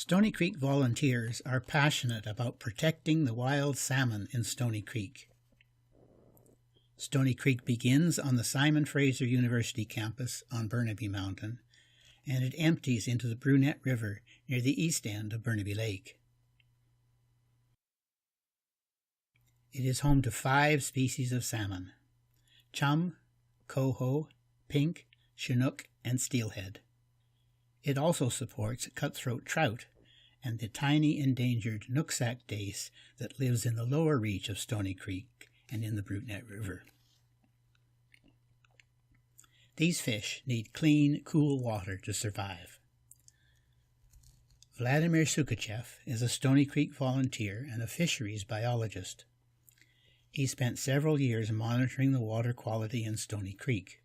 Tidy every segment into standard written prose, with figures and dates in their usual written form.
Stony Creek volunteers are passionate about protecting the wild salmon in Stony Creek. Stony Creek begins on the Simon Fraser University campus on Burnaby Mountain, and it empties into the Brunette River near the east end of Burnaby Lake. It is home to 5 species of salmon: chum, coho, pink, chinook, and steelhead. It also supports cutthroat trout and the tiny endangered nooksack dace that lives in the lower reach of Stony Creek and in the Brunette River. These fish need clean, cool water to survive. Vladimir Sukachev is a Stony Creek volunteer and a fisheries biologist. He spent several years monitoring the water quality in Stony Creek.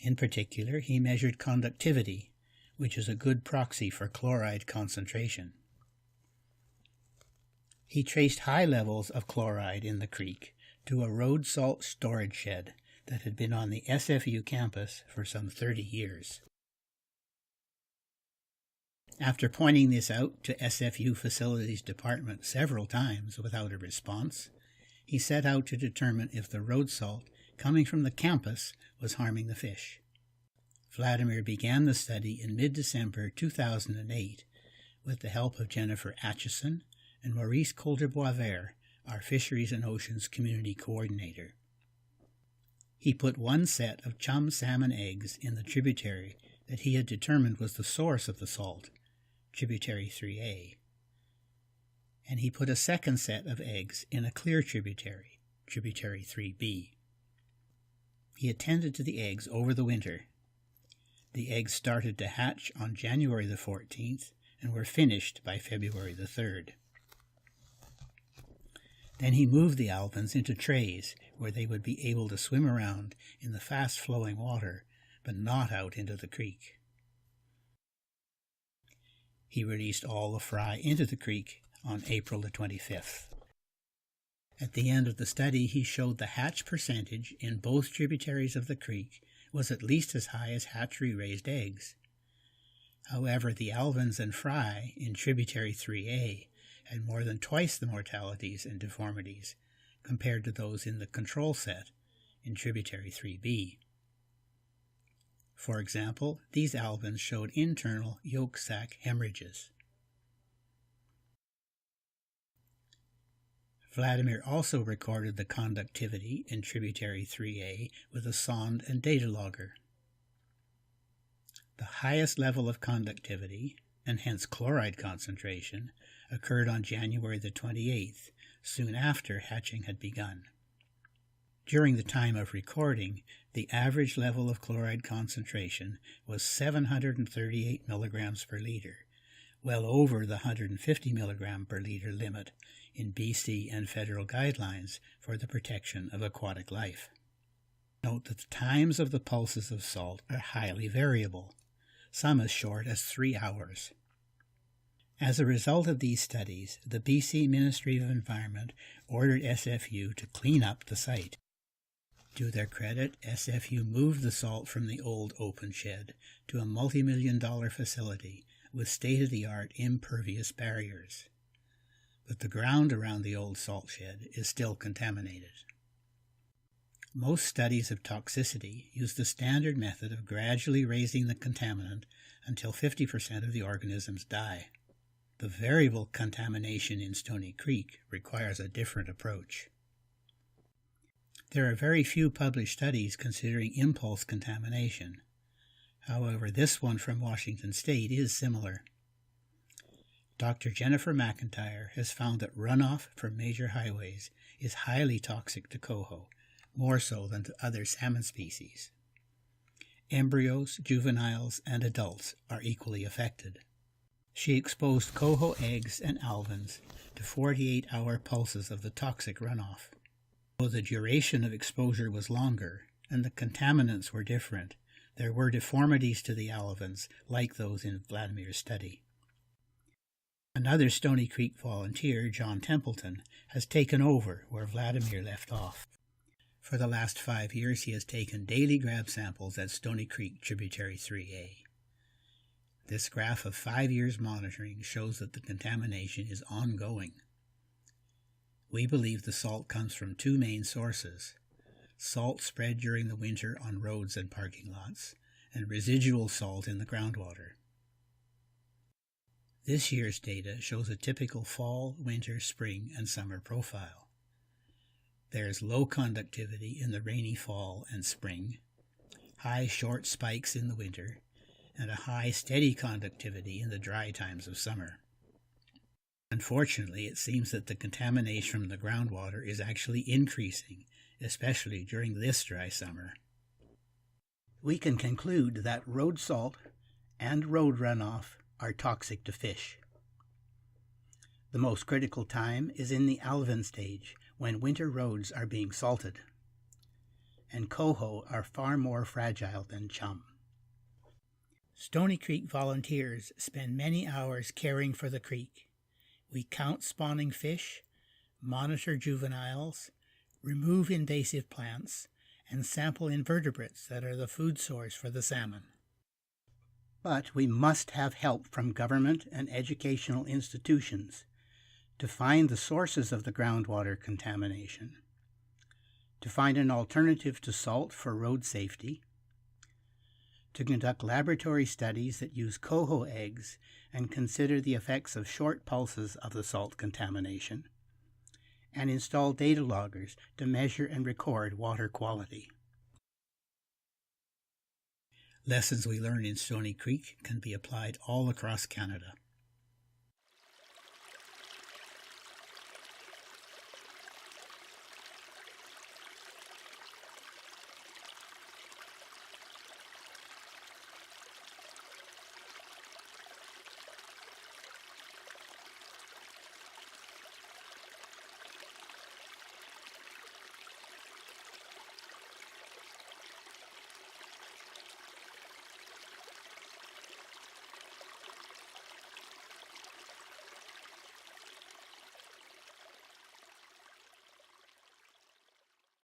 In particular, he measured conductivity, which is a good proxy for chloride concentration. He traced high levels of chloride in the creek to a road salt storage shed that had been on the SFU campus for some 30 years. After pointing this out to SFU Facilities Department several times without a response, he set out to determine if the road salt coming from the campus was harming the fish. Vladimir began the study in mid-December 2008 with the help of Jennifer Atchison and Maurice Coulter-Boisvert, our Fisheries and Oceans Community Coordinator. He put one set of chum salmon eggs in the tributary that he had determined was the source of the salt, tributary 3A, and he put a second set of eggs in a clear tributary, tributary 3B. He attended to the eggs over the winter. The eggs started to hatch on January the 14th and were finished by February the 3rd. Then he moved the alevins into trays where they would be able to swim around in the fast-flowing water, but not out into the creek. He released all the fry into the creek on April the 25th. At the end of the study, he showed the hatch percentage in both tributaries of the creek was at least as high as hatchery-raised eggs. However, the alevins and fry in tributary 3A had more than twice the mortalities and deformities compared to those in the control set in tributary 3B. For example, these alevins showed internal yolk sac hemorrhages. Vladimir also recorded the conductivity in tributary 3A with a sonde and data logger. The highest level of conductivity, and hence chloride concentration, occurred on January the 28th, soon after hatching had begun. During the time of recording, the average level of chloride concentration was 738 milligrams per liter, well over the 150 milligram per liter limit in BC and federal guidelines for the protection of aquatic life. Note that the times of the pulses of salt are highly variable, some as short as 3 hours. As a result of these studies, the BC Ministry of Environment ordered SFU to clean up the site. To their credit, SFU moved the salt from the old open shed to a multi-million-dollar facility with state-of-the-art impervious barriers. But the ground around the old salt shed is still contaminated. Most studies of toxicity use the standard method of gradually raising the contaminant until 50% of the organisms die. The variable contamination in Stony Creek requires a different approach. There are very few published studies considering impulse contamination. However, this one from Washington State is similar. Dr. Jennifer McIntyre has found that runoff from major highways is highly toxic to coho, more so than to other salmon species. Embryos, juveniles, and adults are equally affected. She exposed coho eggs and alevins to 48-hour pulses of the toxic runoff. Though the duration of exposure was longer and the contaminants were different, there were deformities to the alevins like those in Vladimir's study. Another Stony Creek volunteer, John Templeton, has taken over where Vladimir left off. For the last 5 years he has taken daily grab samples at Stony Creek Tributary 3A. This graph of 5 years monitoring shows that the contamination is ongoing. We believe the salt comes from two main sources: salt spread during the winter on roads and parking lots, and residual salt in the groundwater. This year's data shows a typical fall, winter, spring, and summer profile. There is low conductivity in the rainy fall and spring, high short spikes in the winter, and a high steady conductivity in the dry times of summer. Unfortunately, it seems that the contamination from the groundwater is actually increasing, especially during this dry summer. We can conclude that road salt and road runoff are toxic to fish. The most critical time is in the alevin stage, when winter roads are being salted, and coho are far more fragile than chum. Stony Creek volunteers spend many hours caring for the creek. We count spawning fish, monitor juveniles, remove invasive plants, and sample invertebrates that are the food source for the salmon. But we must have help from government and educational institutions to find the sources of the groundwater contamination, to find an alternative to salt for road safety, to conduct laboratory studies that use coho eggs and consider the effects of short pulses of the salt contamination, and install data loggers to measure and record water quality. Lessons we learn in Stony Creek can be applied all across Canada.